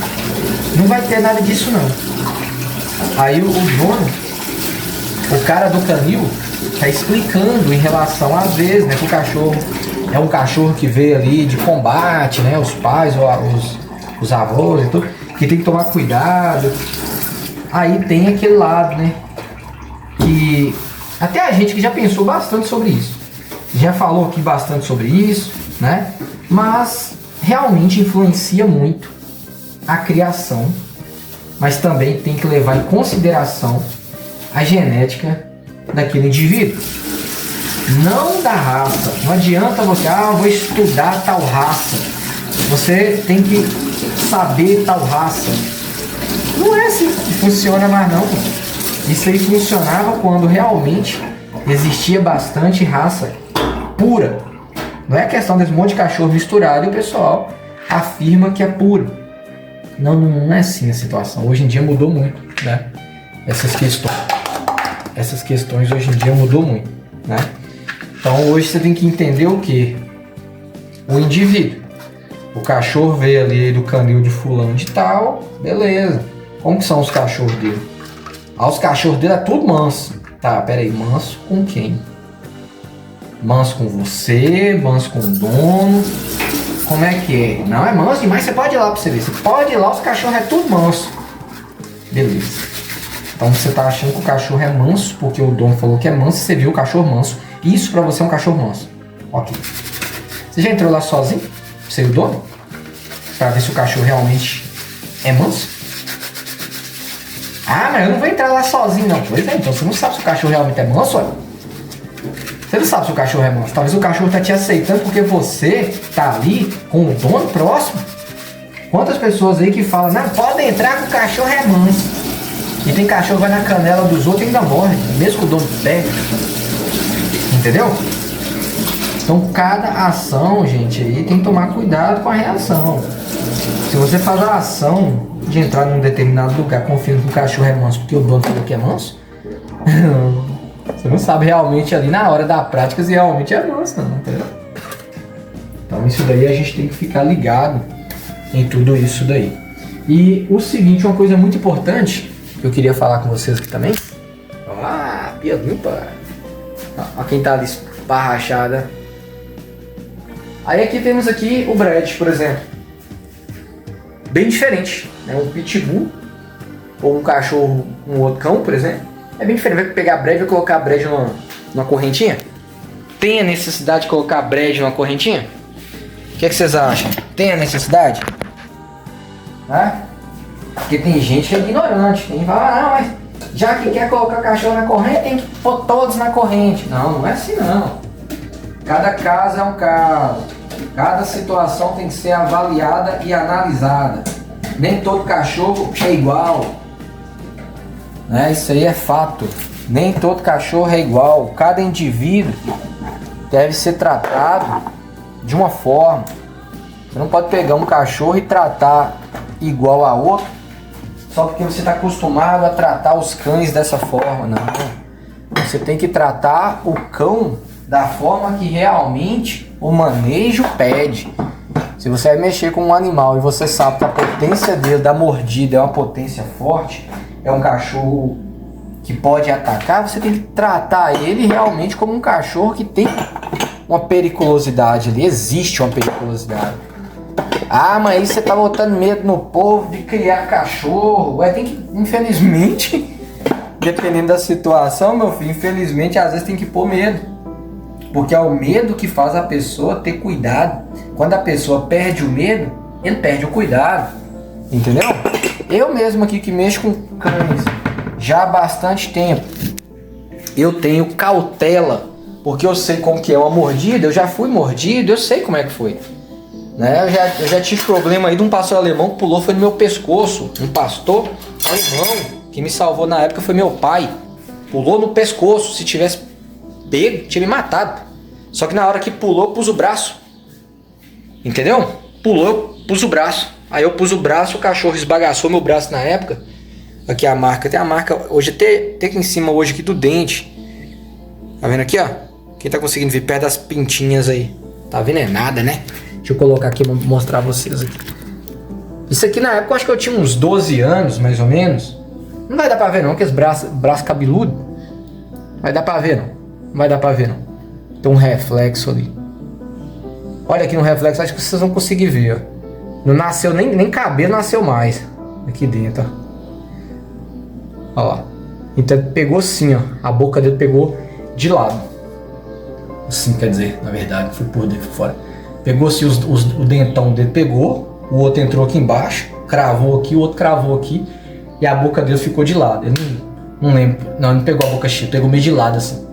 Não vai ter nada disso não. Aí o dono, o cara do canil, tá explicando em relação às vezes, né, que o cachorro é um cachorro que veio ali de combate, né, os pais, os avós e tudo, que tem que tomar cuidado. Aí tem aquele lado, né, que até a gente que já pensou bastante sobre isso. Já falou aqui bastante sobre isso, né? Mas realmente influencia muito a criação, mas também tem que levar em consideração a genética daquele indivíduo. Não da raça. Não adianta você, vou estudar tal raça. Você tem que saber tal raça. Não é assim que funciona mais não. Isso aí funcionava quando realmente existia bastante raça pura. Não é questão desse monte de cachorro misturado e o pessoal afirma que é puro. Não é assim a situação. Hoje em dia mudou muito, né? Essas questões hoje em dia mudou muito, né? Então hoje você tem que entender o que? O indivíduo. O cachorro veio ali do canil de fulano de tal, beleza. Como que são os cachorros dele? Os cachorros dele é tudo manso. Tá, peraí, manso com quem? Manso com você, manso com o dono. Como é que é? Não, é manso demais, você pode ir lá pra você ver. Você pode ir lá, os cachorros é tudo manso. Beleza. Então você tá achando que o cachorro é manso porque o dono falou que é manso e você viu o cachorro manso. Isso pra você é um cachorro manso. Ok. Você já entrou lá sozinho? Você e o dono? Pra ver se o cachorro realmente é manso? Ah, mas eu não vou entrar lá sozinho não. Pois é, então você não sabe se o cachorro realmente é manso, olha. Você não sabe se o cachorro é manso. Talvez o cachorro tá te aceitando porque você tá ali com o dono próximo. Quantas pessoas aí que falam, não, pode entrar que o cachorro é manso. E tem cachorro que vai na canela dos outros e ainda morre, mesmo com o dono perto. Entendeu? Então cada ação, gente, aí tem que tomar cuidado com a reação. Se você faz a ação de entrar num determinado lugar confiando que o cachorro é manso porque o dono falou que é manso, você não sabe realmente ali na hora da prática se realmente é manso, não, entendeu? Então isso daí a gente tem que ficar ligado em tudo isso daí. E o seguinte, uma coisa muito importante que eu queria falar com vocês aqui também. Ah, pia limpa. Ó, quem tá ali esparrachada. Aí aqui temos aqui o Brad, por exemplo. Bem diferente, né? Um pitbull ou um cachorro, um outro cão, por exemplo. É bem diferente. Vai pegar Brad e colocar Brad numa correntinha? Tem a necessidade de colocar Brad numa correntinha? O que vocês acham? Tem a necessidade? Né? Porque tem gente que é ignorante. Tem que falar, não, mas já que quer colocar cachorro na corrente, tem que pôr todos na corrente. Não, não é assim não. Cada caso é um caso. Cada situação tem que ser avaliada e analisada. Nem todo cachorro é igual. Né? Isso aí é fato. Nem todo cachorro é igual. Cada indivíduo deve ser tratado de uma forma. Você não pode pegar um cachorro e tratar igual a outro só porque você está acostumado a tratar os cães dessa forma. Não. Você tem que tratar o cão da forma que realmente o manejo pede. Se você vai mexer com um animal e você sabe que a potência dele, da mordida, é uma potência forte, é um cachorro que pode atacar, você tem que tratar ele realmente como um cachorro que tem uma periculosidade ali. Existe uma periculosidade. Ah, mas aí você tá botando medo no povo de criar cachorro. Ué, tem que, infelizmente, dependendo da situação, meu filho, infelizmente, às vezes tem que pôr medo. Porque é o medo que faz a pessoa ter cuidado. Quando a pessoa perde o medo, ele perde o cuidado. Entendeu? Eu mesmo aqui que mexo com cães já há bastante tempo, eu tenho cautela. Porque eu sei como que é uma mordida, eu já fui mordido, eu sei como é que foi. Né? Eu já tive problema aí de um pastor alemão que pulou, foi no meu pescoço. Um pastor alemão que me salvou na época foi meu pai. Pulou no pescoço, se tivesse pego, tinha me matado. Só que na hora que pulou, eu pus o braço. Entendeu? Pulou, eu pus o braço. Aí eu pus o braço, o cachorro esbagaçou meu braço na época. Aqui a marca, tem a marca hoje até aqui em cima hoje aqui do dente. Tá vendo aqui, ó? Quem tá conseguindo ver perto das pintinhas aí? Tá vendo? É nada, né? Deixa eu colocar aqui pra mostrar vocês aqui. Isso aqui na época eu acho que eu tinha uns 12 anos, mais ou menos. Não vai dar pra ver não, que esse braço cabeludo. Vai dar pra ver não. Não vai dar pra ver não. Tem um reflexo ali. Olha aqui no reflexo, acho que vocês vão conseguir ver, ó. Não nasceu, nem cabelo nasceu mais. Aqui dentro, ó. Ó lá. Então pegou assim, ó. A boca dele pegou de lado. Assim, quer dizer, na verdade, foi por dentro, por fora. Pegou-se o dentão dele, pegou. O outro entrou aqui embaixo, cravou aqui, o outro cravou aqui. E a boca dele ficou de lado. Ele não lembro. Não, não pegou a boca cheia, pegou meio de lado assim.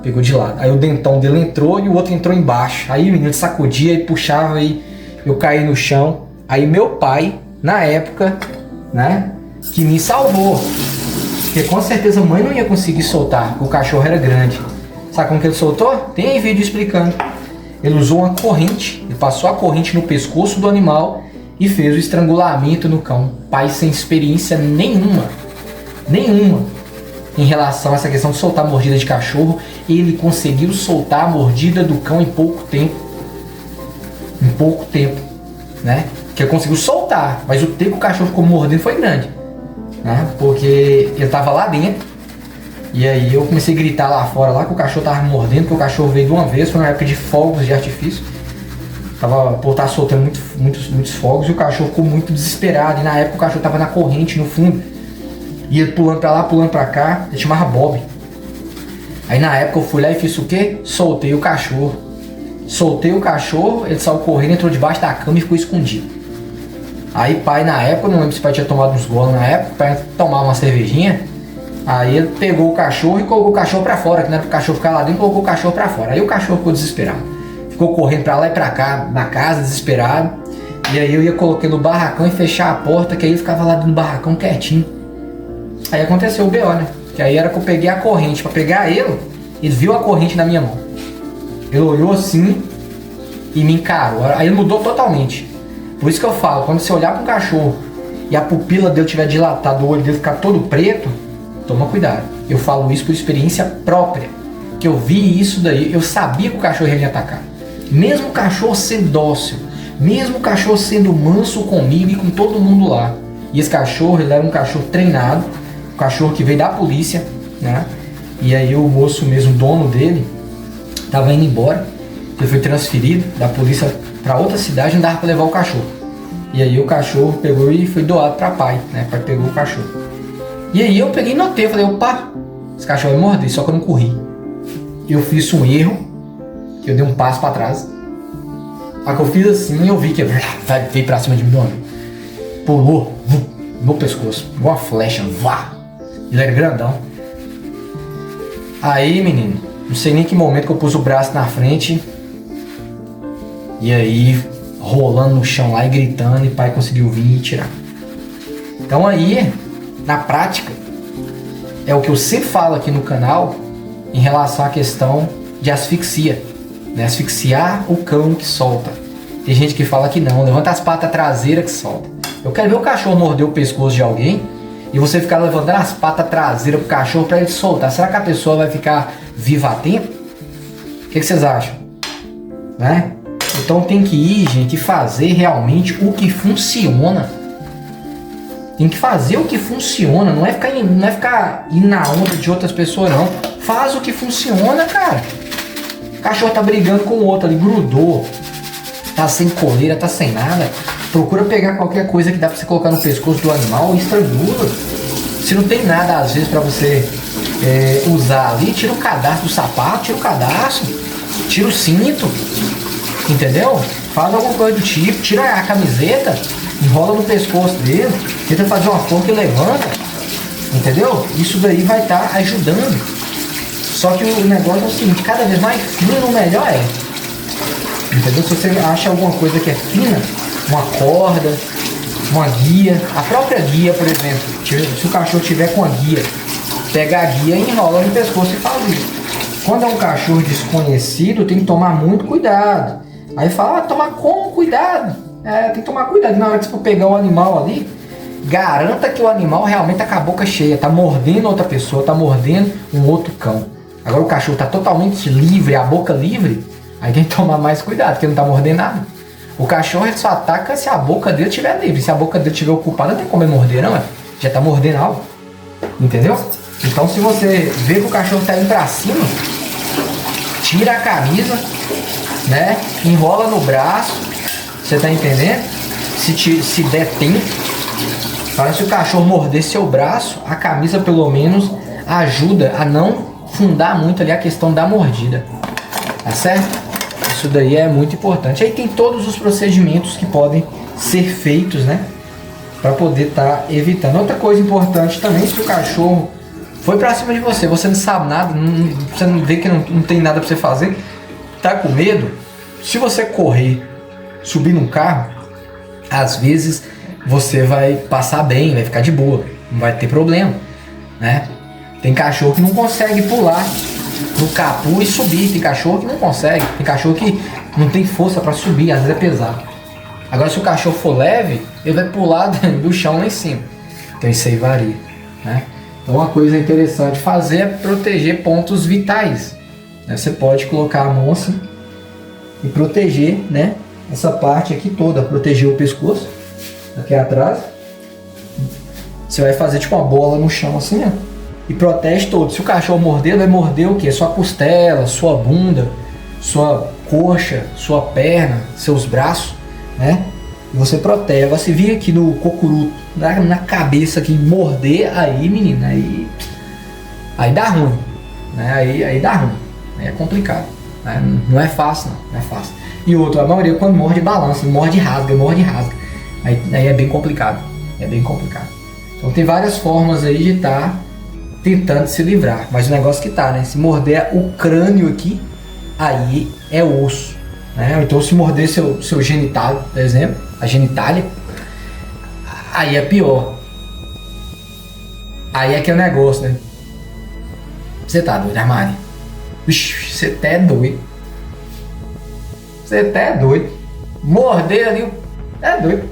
Pegou de lado. Aí o dentão dele entrou e o outro entrou embaixo. Aí o menino sacudia e puxava e eu caí no chão. Aí meu pai, na época, né, que me salvou. Porque com certeza a mãe não ia conseguir soltar, porque o cachorro era grande. Sabe como que ele soltou? Tem aí vídeo explicando. Ele usou uma corrente, ele passou a corrente no pescoço do animal e fez o estrangulamento no cão. Pai sem experiência nenhuma em relação a essa questão de soltar mordida de cachorro, ele conseguiu soltar a mordida do cão em pouco tempo. Em pouco tempo, né? Que ele conseguiu soltar, mas o tempo que o cachorro ficou mordendo foi grande, né? Porque ele tava lá dentro. E aí eu comecei a gritar lá fora, lá que o cachorro tava mordendo, porque o cachorro veio de uma vez, foi na época de fogos de artifício. Tava por estar soltando muitos fogos e o cachorro ficou muito desesperado. E na época o cachorro tava na corrente, no fundo. E ele pulando pra lá, pulando pra cá, ele chamava Bob. Aí na época eu fui lá e fiz o quê? Soltei o cachorro. Soltei o cachorro, ele saiu correndo, entrou debaixo da cama e ficou escondido. Aí pai na época, não lembro se o pai tinha tomado uns golos na época, o pai tomava uma cervejinha. Aí ele pegou o cachorro e colocou o cachorro pra fora, que não era pro cachorro ficar lá dentro, colocou o cachorro pra fora. Aí o cachorro ficou desesperado. Ficou correndo pra lá e pra cá, na casa, desesperado. E aí eu ia colocando o barracão e fechar a porta, que aí ele ficava lá dentro do barracão quietinho. Aí aconteceu o B.O., né? Que aí era que eu peguei a corrente. Pra pegar ele viu a corrente na minha mão. Ele olhou assim e me encarou. Aí ele mudou totalmente. Por isso que eu falo, quando você olhar para um cachorro e a pupila dele tiver dilatada, o olho dele ficar todo preto, toma cuidado. Eu falo isso por experiência própria. Que eu vi isso daí, eu sabia que o cachorro ia me atacar. Mesmo o cachorro sendo dócil, mesmo o cachorro sendo manso comigo e com todo mundo lá. E esse cachorro, ele era um cachorro treinado, um cachorro que veio da polícia, né? E aí o moço mesmo, o dono dele, tava indo embora. Ele foi transferido da polícia para outra cidade, não dava para levar o cachorro. E aí o cachorro pegou e foi doado para pai, né? Pai pegou o cachorro. E aí eu peguei e notei, eu falei, opa, esse cachorro vai morder, só que eu não corri. Eu fiz um erro, que eu dei um passo para trás. Aí que eu fiz assim, eu vi que veio pra cima de mim, do homem. Pulou no meu pescoço, igual uma flecha, vá. Ele era grandão. Aí, menino, não sei nem que momento que eu pus o braço na frente. E aí, rolando no chão lá e gritando, e o pai conseguiu vir e tirar. Então aí, na prática, é o que eu sempre falo aqui no canal em relação à questão de asfixia. Né? Asfixiar o cão que solta. Tem gente que fala que não, levanta as patas traseiras que solta. Eu quero ver o cachorro morder o pescoço de alguém e você ficar levantando as patas traseiras pro cachorro para ele soltar. Será que a pessoa vai ficar viva a tempo? O que vocês acham? Né? Então tem que ir, gente, e fazer realmente o que funciona. Tem que fazer o que funciona, não é ficar indo na onda de outras pessoas, não. Faz o que funciona, cara. O cachorro tá brigando com o outro ali, grudou, tá sem coleira, tá sem nada. Procura pegar qualquer coisa que dá pra você colocar no pescoço do animal e estrangula. Se não tem nada, às vezes, pra você usar ali, tira o cadarço do sapato, tira o cadarço, tira o cinto, entendeu? Faz alguma coisa do tipo, tira a camiseta, enrola no pescoço dele, tenta fazer uma forca e levanta, entendeu? Isso daí vai estar ajudando. Só que o negócio é o seguinte, cada vez mais fino, melhor é. Entendeu? Se você acha alguma coisa que é fina, uma corda, uma guia, a própria guia, por exemplo, se o cachorro tiver com a guia, pega a guia e enrola no pescoço e faz isso. Quando é um cachorro desconhecido, tem que tomar muito cuidado. Aí fala, tomar como cuidado? Tem que tomar cuidado. Na hora que você for pegar um animal ali, garanta que o animal realmente tá com a boca cheia, tá mordendo outra pessoa, tá mordendo um outro cão. Agora o cachorro tá totalmente livre, a boca livre, aí tem que tomar mais cuidado, porque não tá mordendo nada. O cachorro ele só ataca se a boca dele estiver livre. Se a boca dele estiver ocupada, não tem como ele morder, não, já tá mordendo algo. Entendeu? Então se você vê que o cachorro tá indo pra cima, tira a camisa, né? Enrola no braço, você tá entendendo? Se der tempo, para se o cachorro morder seu braço, a camisa pelo menos ajuda a não fundar muito ali a questão da mordida, tá certo? Isso daí é muito importante. Aí tem todos os procedimentos que podem ser feitos, né, para poder estar evitando. Outra coisa importante também, se o cachorro foi para cima de você, você não sabe nada, você não vê que não tem nada para você fazer, tá com medo, se você correr, subir num carro, às vezes você vai passar bem, vai ficar de boa, não vai ter problema, né? Tem cachorro que não consegue pular no capô e subir. Tem cachorro que não consegue. Tem cachorro que não tem força para subir, às vezes é pesado. Agora se o cachorro for leve, ele vai pular do chão lá em cima. Então isso aí varia, né? Então uma coisa interessante fazer é proteger pontos vitais. Você pode colocar a mão assim e proteger, né, essa parte aqui toda. Proteger o pescoço aqui atrás. Você vai fazer tipo uma bola no chão assim, ó. E protege todo. Se o cachorro morder, vai morder o que? Sua costela, sua bunda, sua coxa, sua perna, seus braços, né? E você protege. Agora se vir aqui no cocuruto, na cabeça aqui, morder, aí menina, aí dá ruim, né? Aí dá ruim, aí é complicado, né? Não é fácil não é fácil. E outro, a maioria quando morde balança, morde e rasga. Aí é bem complicado, Então tem várias formas aí de estar tentando se livrar, mas o negócio que tá, né? Se morder o crânio aqui, aí é osso, né? Então se morder seu genital, por exemplo, a genitália, aí é pior. Aí é aquele negócio, né? Você tá doido, Armário? Vixe, você até é doido. Você até é doido. Morder ali, é doido.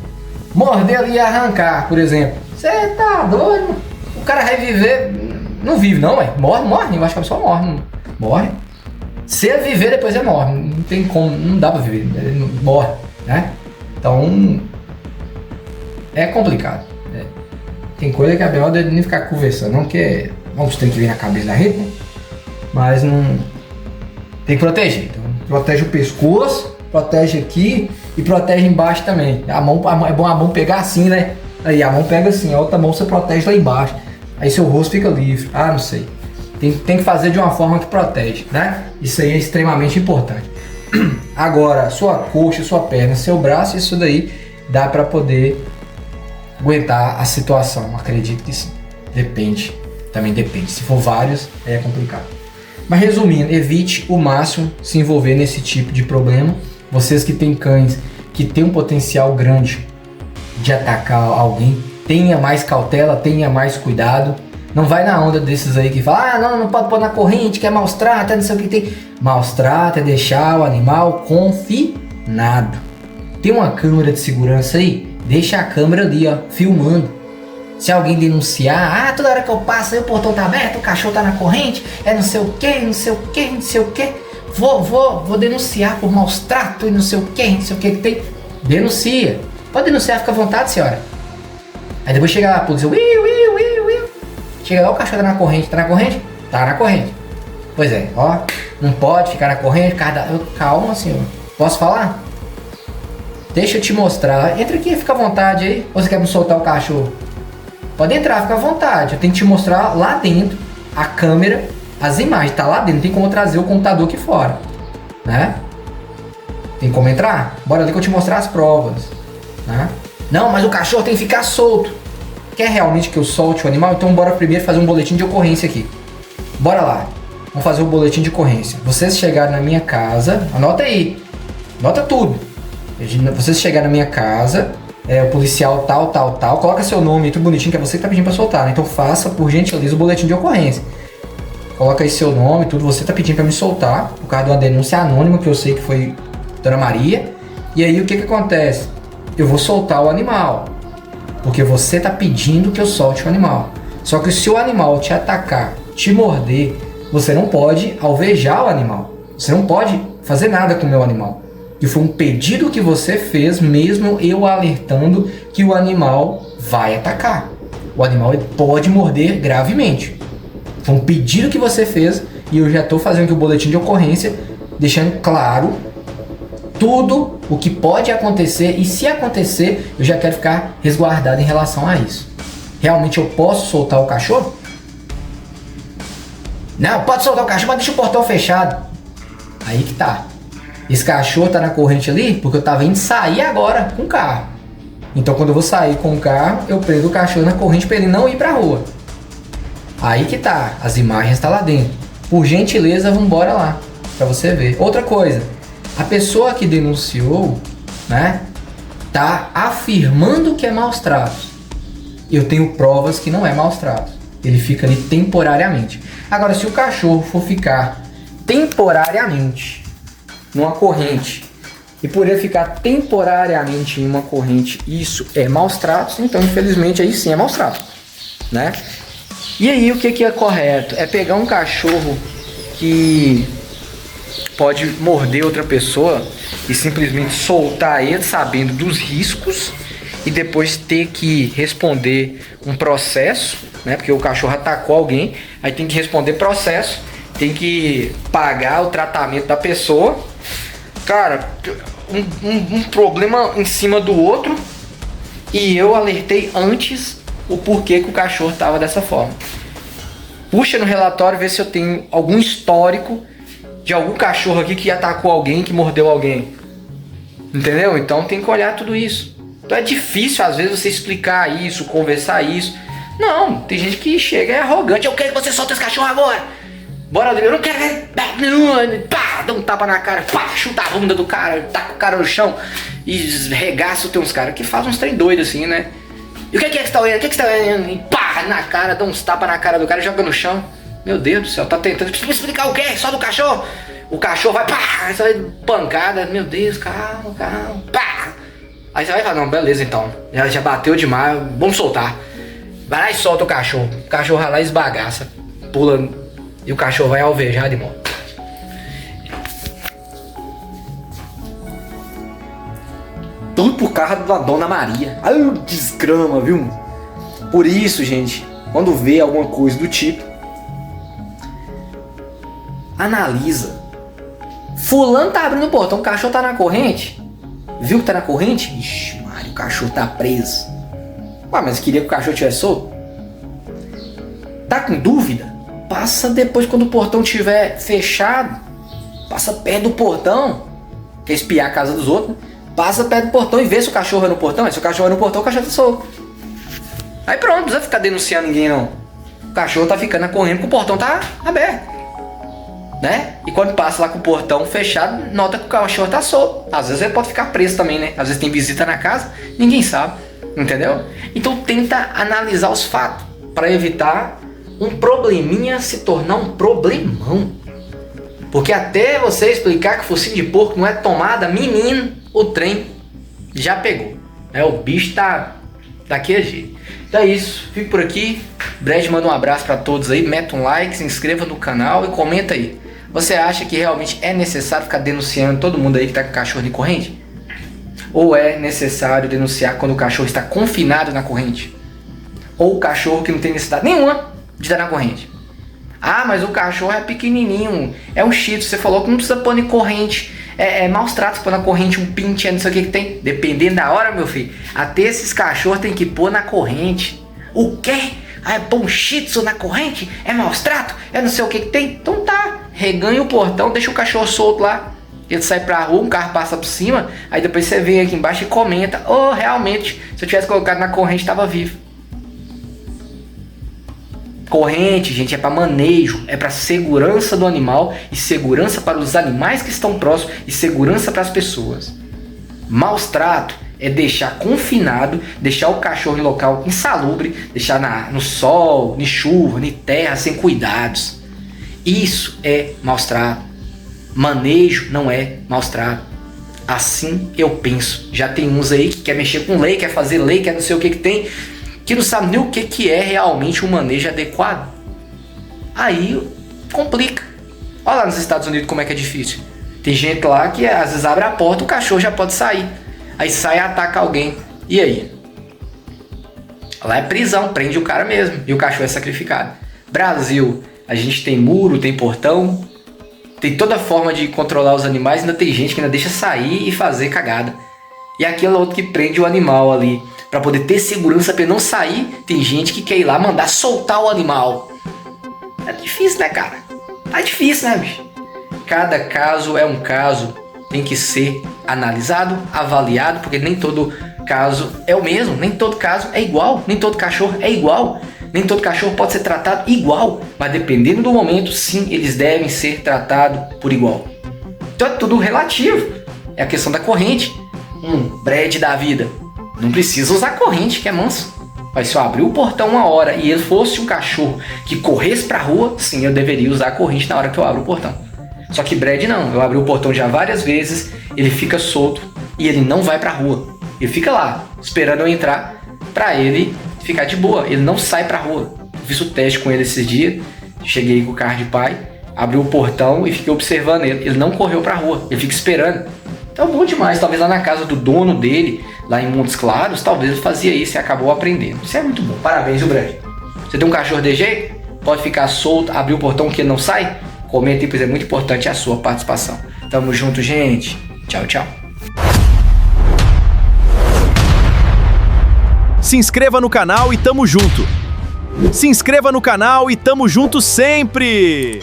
Morder ali e arrancar, por exemplo. Você tá doido? O cara vai viver. Não vive não, ué. Morre. Eu acho que a pessoa morre. Se ele viver, depois ele morre. Não tem como, não dá pra viver. Ele morre, né? Então, é complicado. Tem coisa que é melhor de nem ficar conversando, não, porque vamos ter que vir na cabeça da rede, né? Mas não. Tem que proteger. Então, protege o pescoço, protege aqui e protege embaixo também. É bom a mão pegar assim, né? Aí a mão pega assim, a outra mão você protege lá embaixo. Aí seu rosto fica livre. Ah, não sei. Tem que fazer de uma forma que protege, né? Isso aí é extremamente importante. Agora, sua coxa, sua perna, seu braço, isso daí dá para poder aguentar a situação. Acredito que sim. Depende. Também depende. Se for vários, é complicado. Mas resumindo, evite o máximo se envolver nesse tipo de problema. Vocês que têm cães que têm um potencial grande de atacar alguém, tenha mais cautela, tenha mais cuidado. Não vai na onda desses aí que falam, não pode pôr na corrente, que é maus tratos, não sei o que tem. Maus tratos é deixar o animal confinado. Tem uma câmera de segurança aí? Deixa a câmera ali, ó, filmando. Se alguém denunciar, toda hora que eu passo aí o portão tá aberto, o cachorro tá na corrente, é não sei o que, não sei o que, não sei o que. Vou denunciar por maus tratos e não sei o que tem. Denuncia. Pode denunciar, fica à vontade, senhora. Aí depois chega lá a polícia, chega lá, o cachorro tá na corrente, tá na corrente? Tá na corrente. Pois é, ó, não pode ficar na corrente, calma, senhor. Posso falar? Deixa eu te mostrar. Entra aqui, fica à vontade aí. Ou você quer me soltar o cachorro? Pode entrar, fica à vontade. Eu tenho que te mostrar lá dentro a câmera, as imagens, tá lá dentro. Não tem como trazer o computador aqui fora, né? Tem como entrar? Bora ali que eu te mostrar as provas, né? Não, mas o cachorro tem que ficar solto. Quer realmente que eu solte o animal? Então bora primeiro fazer um boletim de ocorrência aqui. Bora lá. Vamos fazer um boletim de ocorrência. Vocês chegaram na minha casa, anota aí. Anota tudo. Vocês chegaram na minha casa, o policial tal, coloca seu nome, tudo bonitinho, que é você que tá pedindo pra soltar, né? Então faça, por gentileza, o boletim de ocorrência. Coloca aí seu nome, tudo, você tá pedindo pra me soltar, por causa de uma denúncia anônima, que eu sei que foi Dona Maria. E aí o que acontece? Eu vou soltar o animal, porque você tá pedindo que eu solte o animal. Só que se o animal te atacar, te morder, você não pode alvejar o animal. Você não pode fazer nada com o meu animal. E foi um pedido que você fez, mesmo eu alertando que o animal vai atacar. O animal ele pode morder gravemente. Foi um pedido que você fez e eu já estou fazendo aqui o boletim de ocorrência, deixando claro tudo o que pode acontecer, e se acontecer, eu já quero ficar resguardado em relação a isso. Realmente eu posso soltar o cachorro? Não, pode soltar o cachorro, mas deixa o portão fechado. Aí que tá. Esse cachorro tá na corrente ali porque eu tava indo sair agora com o carro. Então quando eu vou sair com o carro, eu prendo o cachorro na corrente para ele não ir pra rua. Aí que tá, as imagens tá lá dentro. Por gentileza, vambora lá, pra você ver. Outra coisa, a pessoa que denunciou, né, tá afirmando que é maus tratos. Eu tenho provas que não é maus tratos. Ele fica ali temporariamente. Agora, se o cachorro for ficar temporariamente numa corrente, e por ele ficar temporariamente em uma corrente, isso é maus tratos, então infelizmente aí sim é maus tratos, né? E aí o que é correto? É pegar um cachorro que pode morder outra pessoa e simplesmente soltar ele sabendo dos riscos e depois ter que responder um processo, né? Porque o cachorro atacou alguém, aí tem que responder processo, tem que pagar o tratamento da pessoa. Cara, um problema em cima do outro, e eu alertei antes o porquê que o cachorro estava dessa forma. Puxa no relatório, vê se eu tenho algum histórico de algum cachorro aqui que atacou alguém, que mordeu alguém. Entendeu? Então tem que olhar tudo isso. Então é difícil às vezes você explicar isso, conversar isso. Não, tem gente que chega e é arrogante. Eu quero que você solte esse cachorro agora. Bora, eu não quero ver. Pá, dá um tapa na cara, pá, chuta a bunda do cara, taca o cara no chão e regaça. Tem uns caras que fazem uns trem doidos assim, né? E o que é que você tá olhando? O que você tá olhando? E pá, na cara, dá uns tapas na cara do cara e joga no chão. Meu Deus do céu, tá tentando explicar o quê? Só do cachorro? O cachorro vai, pá, você vai pancada. Meu Deus, calma, pá. Aí você vai falar, não, beleza então. Já bateu demais, vamos soltar. Vai lá e solta o cachorro. O cachorro vai lá e esbagaça, pula. E o cachorro vai alvejar de moto. Tudo por causa da Dona Maria. Ai, desgrama, viu? Por isso, gente, quando vê alguma coisa do tipo, analisa. Fulano tá abrindo o portão, o cachorro tá na corrente. Viu que tá na corrente? Ixi, Mário, o cachorro tá preso. Ué, mas queria que o cachorro tivesse solto? Tá com dúvida? Passa depois quando o portão estiver fechado. Passa perto do portão. Quer espiar a casa dos outros, né? Passa perto do portão e vê se o cachorro é no portão. Aí se o cachorro é no portão, o cachorro tá solto. Aí pronto, não precisa ficar denunciando ninguém não. O cachorro tá ficando correndo porque o portão tá aberto, né? E quando passa lá com o portão fechado, nota que o cachorro tá solto. Às vezes ele pode ficar preso também, né? Às vezes tem visita na casa, ninguém sabe, entendeu? Então tenta analisar os fatos para evitar um probleminha se tornar um problemão. Porque até você explicar que focinho de porco não é tomada, menino, o trem já pegou, né? O bicho tá daquele jeito. Então é isso, fico por aqui. Brad manda um abraço para todos aí, mete um like, se inscreva no canal e comenta aí. Você acha que realmente é necessário ficar denunciando todo mundo aí que tá com cachorro de corrente? Ou é necessário denunciar quando o cachorro está confinado na corrente? Ou o cachorro que não tem necessidade nenhuma de estar na corrente? Ah, mas o cachorro é pequenininho, é um shih tzu, você falou que não precisa pôr em corrente. É maus tratos pôr na corrente um pinche, não sei o que tem. Dependendo da hora, meu filho, até esses cachorros tem que pôr na corrente. O quê? Ah, é pôr um shih tzu na corrente? É maus tratos? É não sei o que tem? Então tá, reganha o portão, deixa o cachorro solto lá. Ele sai pra rua, um carro passa por cima, aí depois você vem aqui embaixo e comenta: oh, realmente, se eu tivesse colocado na corrente, tava vivo. Corrente, gente, é para manejo, é para segurança do animal e segurança para os animais que estão próximos e segurança para as pessoas. Maus trato é deixar confinado, deixar o cachorro em local insalubre, deixar no sol, na chuva, na terra, sem cuidados. Isso é maus trato. Manejo não é maus trato. Assim eu penso. Já tem uns aí que quer mexer com lei, quer fazer lei, quer não sei o que tem, que não sabe nem o que é realmente um manejo adequado. Aí complica. Olha lá nos Estados Unidos como é que é difícil. Tem gente lá que às vezes abre a porta, o cachorro já pode sair. Aí sai e ataca alguém. E aí? Lá é prisão, prende o cara mesmo. E o cachorro é sacrificado. Brasil, a gente tem muro, tem portão, tem toda forma de controlar os animais. Ainda tem gente que ainda deixa sair e fazer cagada. E aquele outro que prende o animal ali para poder ter segurança para ele não sair. Tem gente que quer ir lá mandar soltar o animal. É difícil, né, cara? Tá difícil, né, bicho? Cada caso é um caso. Tem que ser analisado, avaliado, porque nem todo caso é o mesmo. Nem todo caso é igual. Nem todo cachorro é igual. Nem todo cachorro pode ser tratado igual. Mas dependendo do momento, sim, eles devem ser tratados por igual. Então é tudo relativo. É a questão da corrente. Brad da vida. Não precisa usar corrente, que é manso. Mas se eu abrir o portão uma hora e ele fosse um cachorro que corresse pra rua, sim, eu deveria usar a corrente na hora que eu abro o portão. Só que Brad não. Eu abri o portão já várias vezes, ele fica solto e ele não vai pra rua. Ele fica lá, esperando eu entrar pra ele ficar de boa. Ele não sai pra rua. Eu fiz o teste com ele esses dias, cheguei com o carro de pai, abri o portão e fiquei observando ele. Ele não correu pra rua, ele fica esperando. Então bom demais, talvez lá na casa do dono dele, lá em Montes Claros, talvez ele fazia isso e acabou aprendendo. Isso é muito bom, parabéns, viu, Brad? Você tem um cachorro de jeito? Pode ficar solto, abrir o portão que ele não sai? Comenta aí, pois é muito importante a sua participação. Tamo junto, gente. Tchau, tchau. Se inscreva no canal e tamo junto. Se inscreva no canal e tamo junto sempre!